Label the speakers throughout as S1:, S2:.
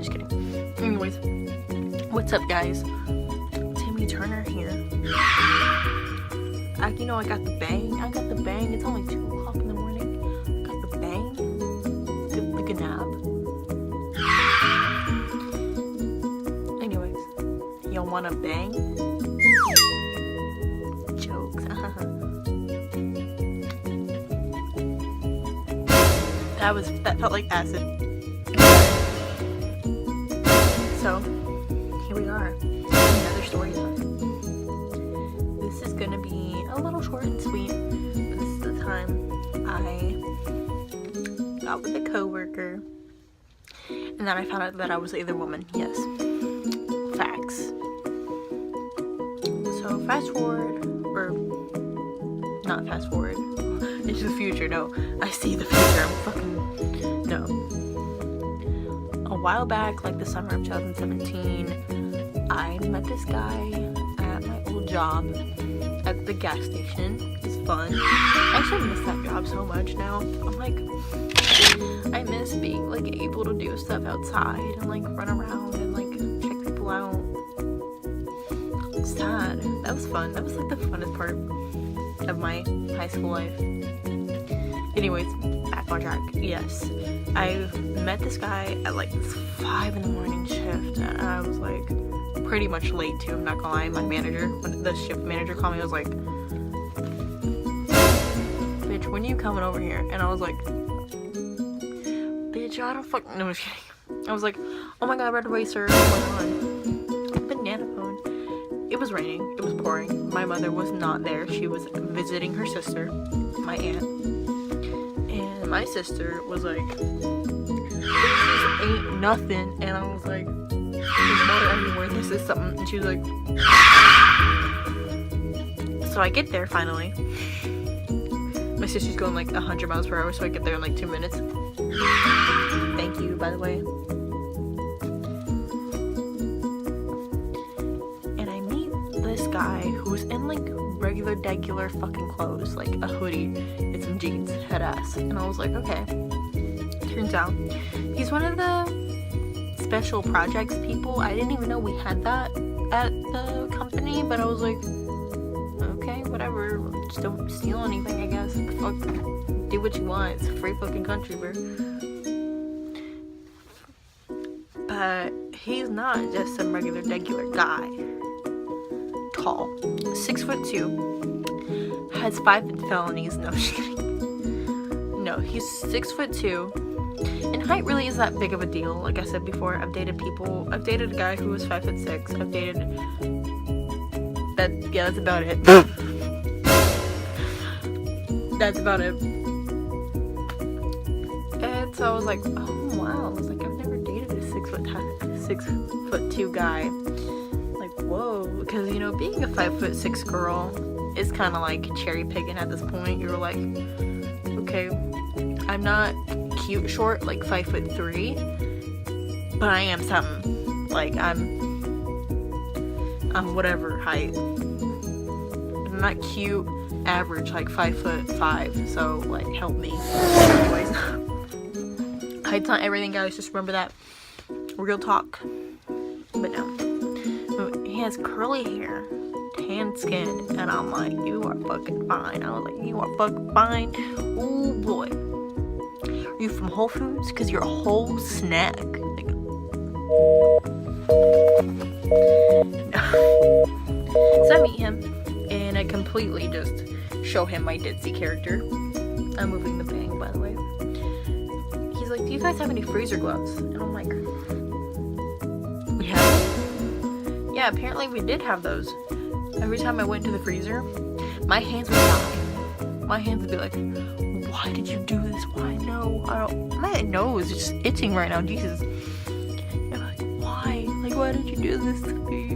S1: just kidding. Anyways, what's up, guys? Timmy Turner here. You know, I got the bang. It's only 2 o'clock in the morning. I got the bang. Like a nap. Anyways, y'all wanna bang? Jokes. That felt like acid. So, here we are. Another story time. This is gonna be a little short and sweet. But this is the time I got with a coworker. And then I found out that I was the other woman. Yes. Facts. So, fast forward. Or, not fast forward. Into the future. No. I see the future. I'm fucking... No. A while back, like the summer of 2017, I met this guy at my old job at the gas station. It's fun. I actually miss that job so much now. I'm like, I miss being like able to do stuff outside and like run around and like check people out. It's sad. That was fun. That was like the funnest part of my high school life. Anyways, back on track. Yes, I met this guy at like this 5 in the morning shift, and I was like pretty much late too. I'm not gonna lie. My manager, when the shift manager called me, I was like, "Bitch, when you coming over here?" And I was like, "Bitch, I don't fucking know." I was like, "Oh my god, red racer! Oh my god, banana phone." It was raining. It was pouring. My mother was not there. She was visiting her sister, my aunt. My sister was like, "This ain't nothing," and I was like, "There's water everywhere. This is something." And she was like, so I get there finally. My sister's going like 100 miles per hour, so I get there in like 2 minutes. Thank you, by the way. And I meet this guy who's in like regular degular fucking clothes, like a hoodie and some jeans, head ass. And I was like, okay. Turns out he's one of the special projects people. I didn't even know we had that at the company, but I was like, okay, whatever, just don't steal anything, I guess. Fuck, do what you want. It's a free fucking country, bro. But he's not just some regular degular guy. Tall, 6'2", has 5 felonies. No, just kidding. No, he's 6'2", and height really is that big of a deal. Like I said before, I've dated a guy who was 5'6". I've dated that. Yeah, that's about it. That's about it. And so I was like, oh wow, I was like, I've never dated a 6'2" guy. Whoa, because you know, being a 5'6" girl is kind of like cherry picking at this point. You're like, okay, I'm not cute short like 5'3", but I am something. Like I'm whatever height. I'm not cute average like 5'5", so like help me. Anyways, height's not everything, guys. Just remember that. Real talk. But no. He has curly hair, tan skin, and I'm like, you are fucking fine. I was like, you are fucking fine. Oh boy. Are you from Whole Foods? Because you're a whole snack. Like, so I meet him, and I completely just show him my ditzy character. I'm moving the bang, by the way. He's like, do you guys have any freezer gloves? And I'm like, we have them? Yeah, apparently we did have those. Every time I went to the freezer, my hands would die. My hands would be like, why did you do this? Why? No, I don't. My nose is just itching right now. Jesus. And I'm like, why? Like, why did you do this to me?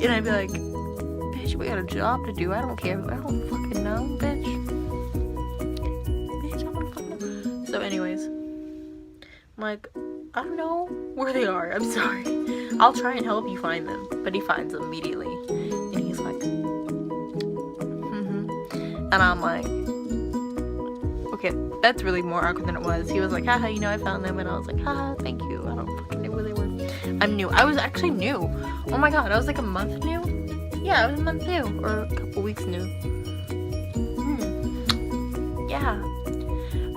S1: And I'd be like, bitch, we got a job to do. I don't care. I don't fucking know, bitch. Bitch, I don't fucking know. So anyways, I'm like, I don't know where they are. I'm sorry. I'll try and help you find them. But he finds them immediately. And he's like, And I'm like, okay, that's really more awkward than it was. He was like, haha, you know, I found them. And I was like, haha, thank you. I don't fucking know where they were. I'm new. I was actually new. Oh my god, I was like a month new? Yeah, I was a month new. Or a couple weeks new. Yeah.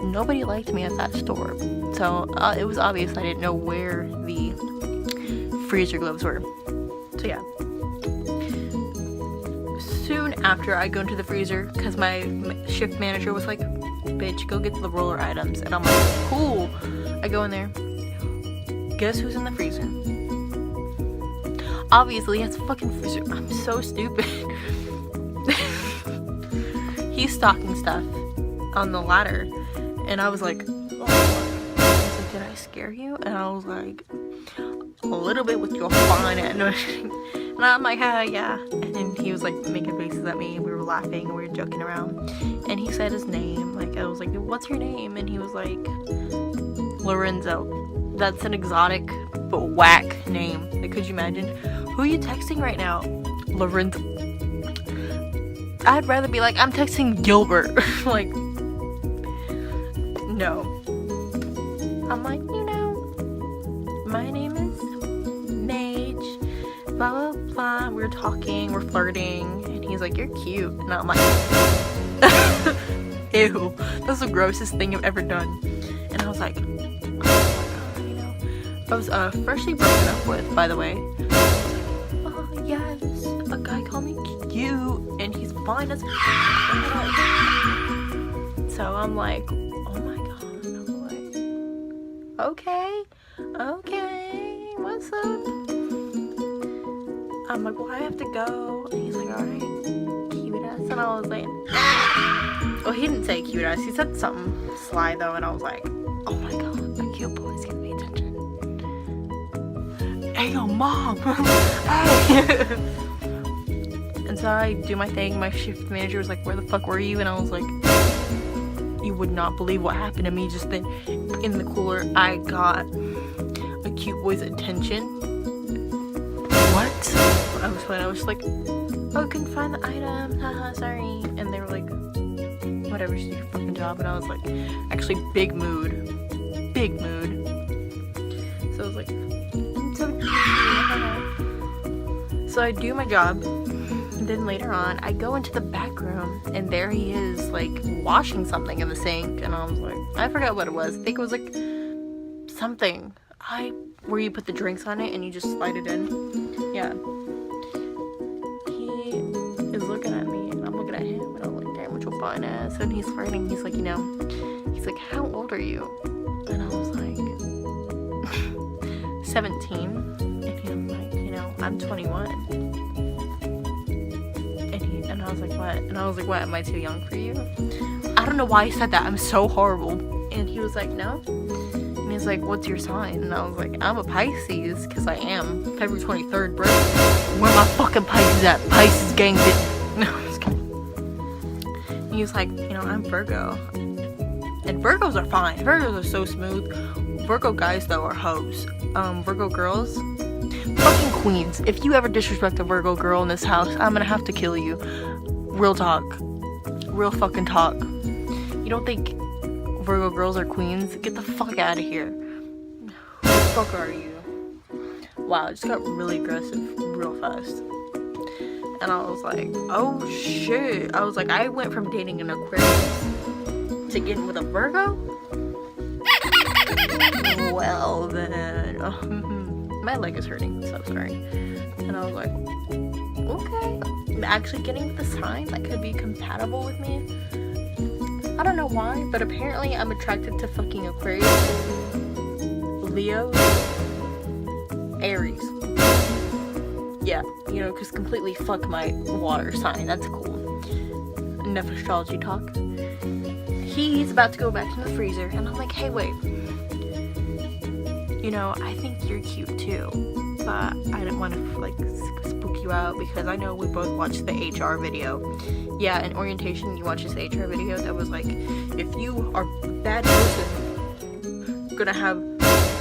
S1: Nobody liked me at that store. So it was obvious I didn't know where the freezer gloves were. So yeah. Soon after, I go into the freezer because my shift manager was like, bitch, go get the roller items. And I'm like, cool. I go in there. Guess who's in the freezer? Obviously, it's a fucking freezer. I'm so stupid. He's stocking stuff on the ladder. And I was like, oh. I was like, did I scare you? And I was like, a little bit with your fine. And I'm like, yeah. And then he was like making faces at me. And we were laughing and we were joking around. And he said his name. Like, I was like, what's your name? And he was like, Lorenzo. That's an exotic but whack name. Like, could you imagine? Who are you texting right now? Lorenzo. I'd rather be like, I'm texting Gilbert. Like, no. I'm like, you know, my name is Mage, blah, blah, blah. We're talking, we're flirting, and he's like, you're cute. And I'm like, ew, that's the grossest thing I've ever done. And I was like, oh my god, you know. I was freshly broken up with, by the way. Oh, yes, a guy called me cute, and he's fine as fuck. So I'm like, okay, what's up? I'm like, well, I have to go. And he's like, alright, cute ass. And I was like, well, he didn't say cute ass. He said something sly though. And I was like, oh my god, a cute boy's giving me attention. Hey, yo, mom. Hey. And so I do my thing. My shift manager was like, where the fuck were you? And I was like, you would not believe what happened to me just then. In the cooler, I got a cute boy's attention. What? I was like, oh, couldn't find the item, haha, sorry. And they were like, whatever, just do your fucking job. And I was like, actually, big mood. So I was like, I'm so cute. So I do my job. And then later on, I go into the back room, and there he is, like, washing something in the sink. And I was like, I forgot what it was. I think it was, like, something. Where you put the drinks on it, and you just slide it in. Yeah. He is looking at me, and I'm looking at him, and I'm like, damn, what your fine ass. And he's flirting. He's like, you know, he's like, how old are you? And I was like, 17. And he was like, you know, I'm 21. And I was like, what? And I was like, what? Am I too young for you? I don't know why he said that. I'm so horrible. And he was like, no. And he's like, what's your sign? And I was like, I'm a Pisces, because I am. February 23rd, bro. Where my fucking Pisces at? Pisces gang bitch. No, I'm just kidding. And he was like, you know, I'm Virgo. And Virgos are fine. Virgos are so smooth. Virgo guys, though, are hoes. Virgo girls, fucking queens. If you ever disrespect a Virgo girl in this house, I'm gonna have to kill you. Real talk. Real fucking talk. You don't think Virgo girls are queens? Get the fuck out of here. Who the fuck are you? Wow, it just got really aggressive real fast. And I was like, oh shit. I was like, I went from dating an Aquarius to getting with a Virgo? Well then. My leg is hurting, so sorry. And I was like, okay. I'm actually getting with a sign that could be compatible with me. I don't know why, but apparently I'm attracted to fucking Aquarius, Leo, Aries. Yeah, you know, because completely fuck my water sign. That's cool. Enough astrology talk. He's about to go back to the freezer, and I'm like, hey, wait. You know, I think you're cute too, but I didn't want to like spook you out because I know we both watched the HR video. Yeah, in orientation, you watched this HR video that was like, if you are a bad person, you're gonna have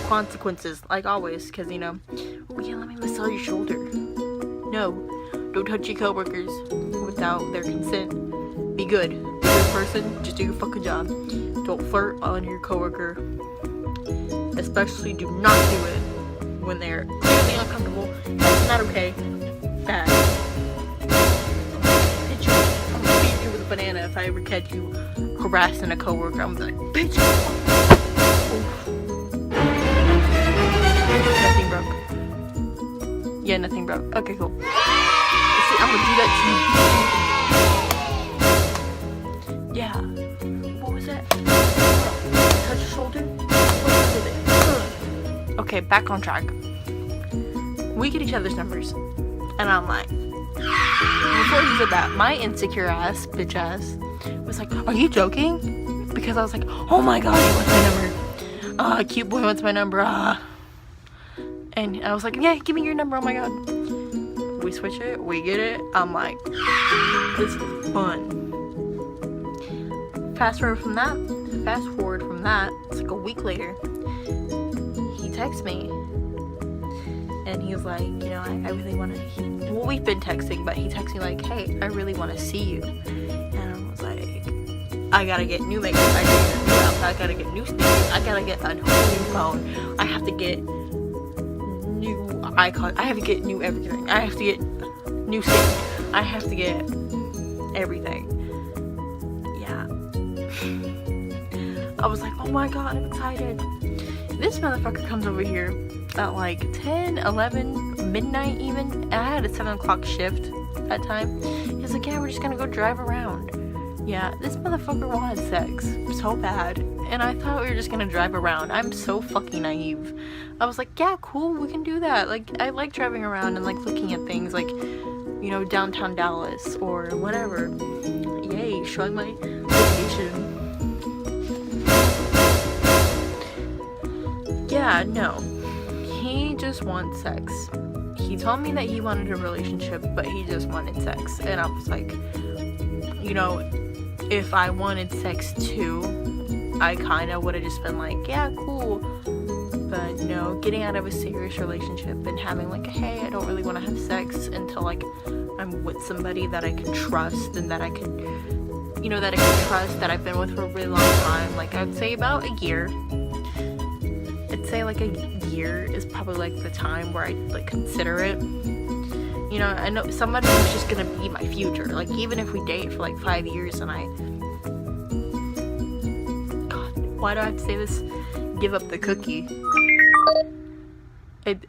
S1: consequences, like always, because, you know, oh yeah, let me massage your shoulder. No, don't touch your coworkers without their consent. Be good. Be a good person, just do your fucking job. Don't flirt on your coworker. Especially do not do it when they're clearly uncomfortable. That's not okay. Bad. I'm gonna beat you with a banana if I ever catch you harassing a coworker. I'm like, bitch. Nothing broke. Yeah, nothing broke. Okay, cool. See, I'm gonna do that to you. Yeah. What was that? Touch your shoulder? What was it? Okay, back on track. We get each other's numbers. And I'm like, before he said that, my insecure ass, bitch ass, was like, are you joking? Because I was like, oh my god, he wants my number. Cute boy wants my number. And I was like, yeah, give me your number. Oh my god. We switch it. We get it. I'm like, this is fun. Fast forward from that, it's like a week later, he texts me. And he was like, you know, I really want to, well, we've been texting, but he texted me like, hey, I really want to see you. And I was like, I gotta get new makeup, I gotta get a new outfit, I gotta get new sneakers, I gotta get a whole new phone, I have to get new icon, I have to get new everything, I have to get new skin, I have to get everything. Yeah. I was like, oh my god, I'm excited. This motherfucker comes over here at like 10, 11, midnight even, and I had a 7 o'clock shift that time. He's like, yeah, we're just gonna go drive around. Yeah, this motherfucker wanted sex so bad, and I thought we were just gonna drive around. I'm so fucking naive. I was like, yeah, cool, we can do that. Like, I like driving around and like looking at things like, you know, downtown Dallas or whatever. Yay, showing my location. Yeah, no. He just wants sex. He told me that he wanted a relationship, but he just wanted sex. And I was like, you know, if I wanted sex too, I kind of would have just been like, yeah, cool. But no, getting out of a serious relationship and having like, hey, I don't really want to have sex until like I'm with somebody that I can trust and that I can, you know, that I can trust, that I've been with for a really long time. Like, I'd say about a year. I'd say like a year is probably like the time where I like consider it. You know, I know somebody who's just gonna be my future. Like, even if we date for like 5 years and God, why do I have to say this? Give up the cookie.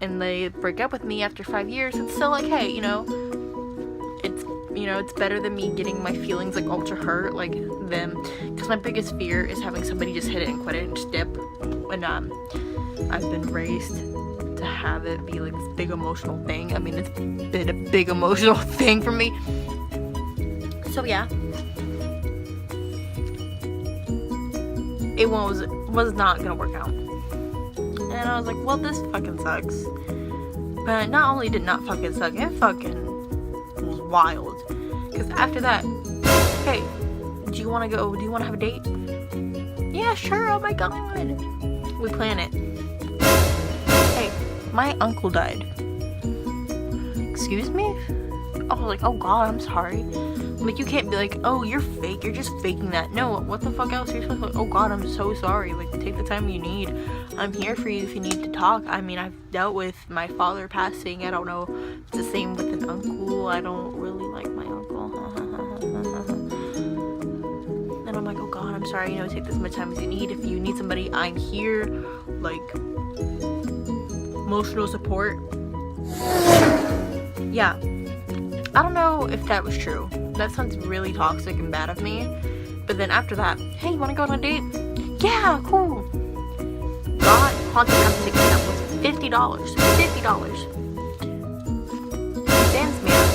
S1: And they break up with me after 5 years. It's still like, hey, you know, it's better than me getting my feelings like ultra hurt like them. Because my biggest fear is having somebody just hit it and quit it and just dip. And I've been raised to have it be like this big emotional thing. I mean, it's been a big emotional thing for me. So yeah, it was not gonna work out. And I was like, well, this fucking sucks. But not only did not fucking suck, it fucking was wild. Because after that, hey, do you want to go? Do you want to have a date? Yeah, sure. Oh my god. We plan it. Hey, my uncle died. Excuse me? I was like, oh god, I'm sorry. Like, you can't be like, oh, you're fake. You're just faking that. No, what the fuck else? You're supposed to be like, oh god, I'm so sorry. Like, take the time you need. I'm here for you if you need to talk. I mean, I've dealt with my father passing. I don't know if it's the same with an uncle. I don't really like my uncle. And I'm like, oh god, I'm sorry. You know, take as much time as you need. If you need somebody, I'm here. Like, emotional support. Yeah. I don't know if that was true. That sounds really toxic and bad of me. But then after that, hey, you want to go on a date? Yeah, cool. Got haunted house ticket that was $50. $50. He stands me up.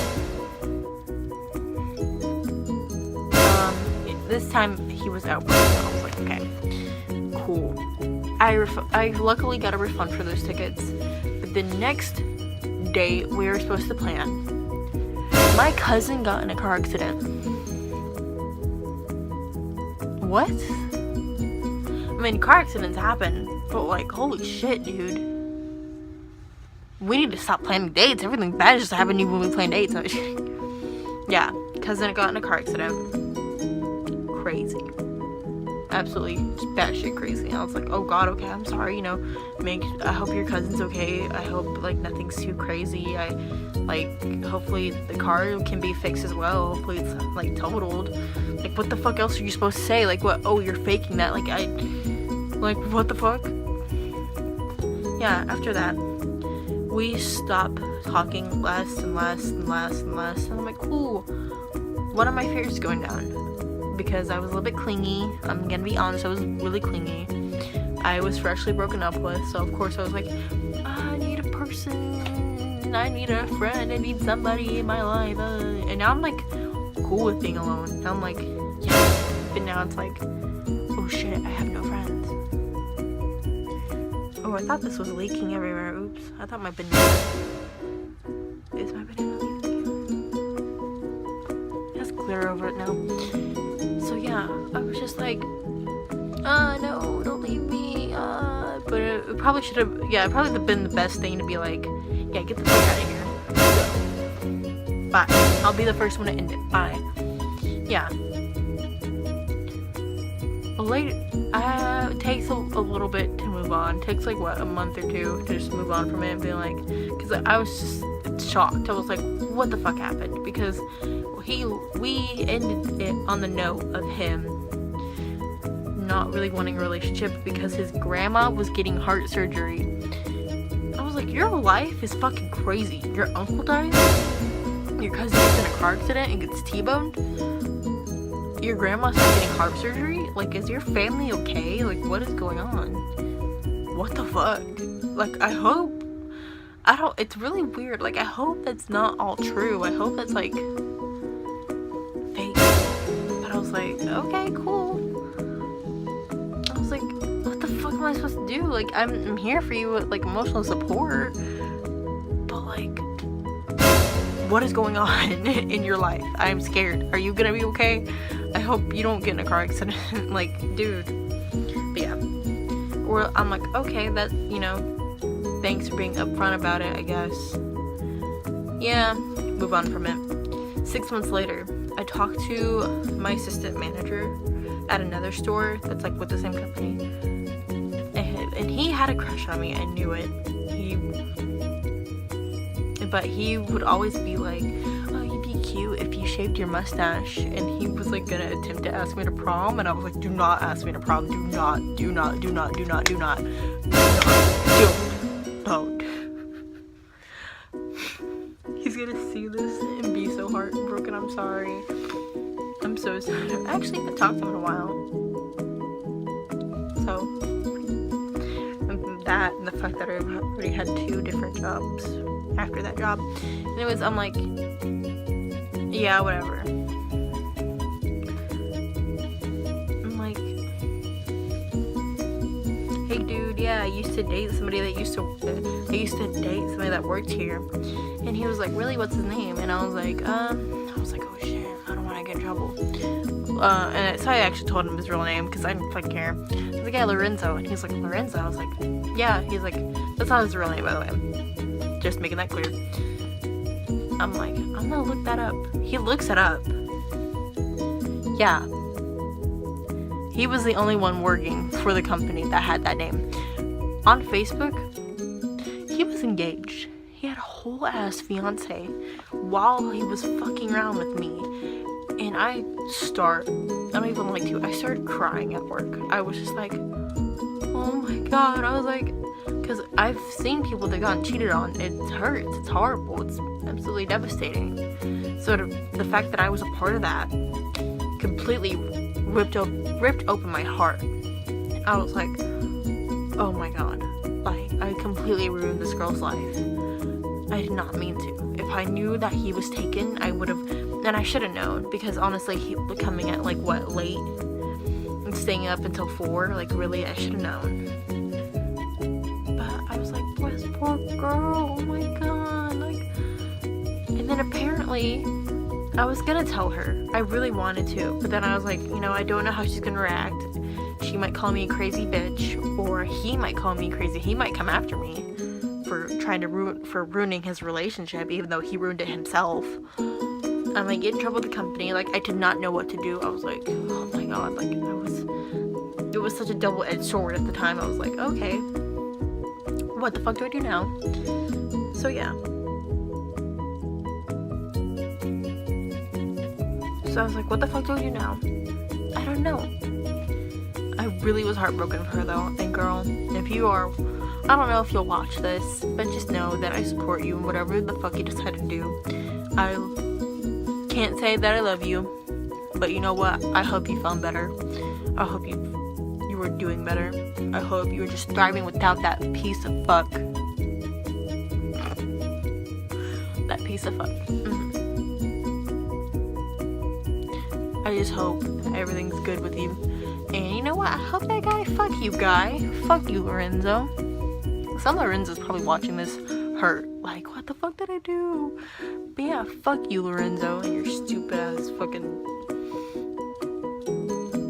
S1: This time he was out working. I was like, okay, cool. I luckily got a refund for those tickets. But the next day we were supposed to plan, my cousin got in a car accident. What? I mean, car accidents happen, but like, holy shit, dude. We need to stop planning dates. Everything bad just happened when we plan dates. Yeah, cousin got in a car accident. Crazy. absolutely batshit crazy. And I was like, oh god, okay, I'm sorry, you know, I hope your cousin's okay. I hope like nothing's too crazy. I like, hopefully the car can be fixed as well. Hopefully it's like totaled. Like, what the fuck else are you supposed to say? Like, what? Oh, you're faking that? Like, what the fuck? Yeah, after that, we stopped talking less and less and less and less. And I'm like, cool. One of my fears is going down because I was a little bit clingy. I'm gonna be honest, I was really clingy. I was freshly broken up with, so of course I was like, I need a person, I need a friend, I need somebody in my life. And now I'm like cool with being alone. Now I'm like, yes. But now it's like, oh shit, I have no friends. Oh, I thought this was leaking everywhere. Oops. I thought my banana. Is my banana leaking? Let's clear over it now. So yeah, I was just like, no, don't leave me. But it probably should have, yeah, it probably would have been the best thing to be like, yeah, get the fuck out of here. Go. Bye. I'll be the first one to end it. Bye. Yeah. It takes a little bit to move on. It takes like what, a month or two to just move on from it and be like, because I was just shocked. I was like, what the fuck happened? Because we ended it on the note of him not really wanting a relationship because his grandma was getting heart surgery. I was like, your life is fucking crazy. Your uncle dies, your cousin gets in a car accident and gets T-boned, your grandma's getting heart surgery. Like, is your family okay? Like, what is going on? What the fuck? Like, it's really weird. Like, I hope that's not all true. I hope that's like fake. But I was like, okay, cool. I was like, what the fuck am I supposed to do? Like, I'm here for you with like emotional support, but like, what is going on in your life? I'm scared. Are you gonna be okay? I hope you don't get in a car accident. Like, dude. But yeah. Or I'm like, okay, that, you know, thanks for being upfront about it, I guess. Yeah, move on from it. 6 months later, I talked to my assistant manager at another store that's like with the same company. And he had a crush on me. I knew it. But he would always be like, oh, you'd be cute if you shaved your mustache. And he was like gonna attempt to ask me to prom, and I was like, do not ask me to prom. Do not. Don't. He's gonna see this and be so heartbroken. I'm sorry. I'm so sad. I actually haven't talked to him in a while. So, that and the fact that I already had 2 different jobs after that job. Anyways, I'm like, yeah, whatever. I'm like, hey dude, yeah, I used to date somebody that worked here. And he was like, really, what's his name? And I was like, oh shit, I don't want to get in trouble. And so I actually told him his real name because I didn't fucking care. I was like, yeah, Lorenzo. And he's like, Lorenzo? I was like, yeah. He's like, that's not his real name, by the way. Just making that clear. I'm like, I'm gonna look that up. He looks it up. Yeah. He was the only one working for the company that had that name. On Facebook, he was engaged. He had a whole ass fiance while he was fucking around with me. And I started crying at work. I was just like, oh my god. I was like, because I've seen people that gotten cheated on. It hurts. It's horrible. It's absolutely devastating. So the fact that I was a part of that completely ripped open my heart. I was like, oh my god. Like, I completely ruined this girl's life. I did not mean to. If I knew that he was taken, I would have, and I should have known, because honestly, he was coming at like what, late, and staying up until 4. Like, really, I should have known. But I was like, this poor girl, oh my god. Like, and then apparently I was gonna tell her. I really wanted to, but then I was like, you know, I don't know how she's gonna react. She might call me a crazy bitch, or he might call me crazy. He might come after me for ruining his relationship, even though he ruined it himself. I might get in trouble with the company. Like, I did not know what to do. I was like, oh my god, like, it was such a double-edged sword at the time. I was like, okay, what the fuck do I do now? So yeah. So I was like, what the fuck do I do now? I don't know. I really was heartbroken for her though. And girl, if you are, I don't know if you'll watch this, but just know that I support you in whatever the fuck you decide to do. I can't say that I love you, but you know what? I hope you found better. I hope you were doing better. I hope you were just thriving without that piece of fuck. That piece of fuck. I just hope everything's good with you. And you know what? I hope that guy, fuck you, guy. Fuck you, Lorenzo. Some Lorenzo's probably watching this hurt. Like, what the fuck did I do? But yeah, fuck you, Lorenzo, and your stupid ass fucking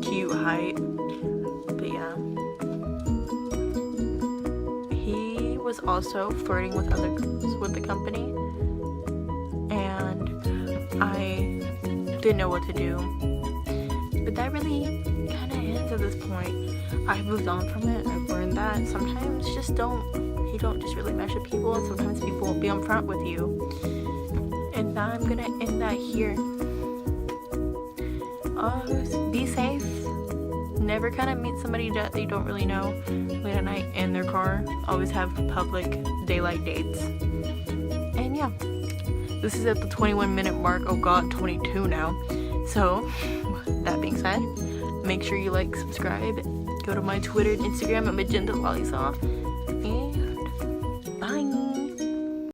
S1: cute height. But yeah. He was also flirting with other girls with the company. And I didn't know what to do. But that really kind of ends at this point. I've moved on from it. I've learned that sometimes you don't just really mesh with people, and sometimes people won't be upfront with you. And now I'm gonna end that here. Be safe. Never kind of meet somebody that you don't really know late at night in their car. Always have public daylight dates. And yeah, this is at the 21-minute mark. Oh god, 22 now. So that being said, make sure you like, subscribe, go to my Twitter and Instagram at magenta lollysop, and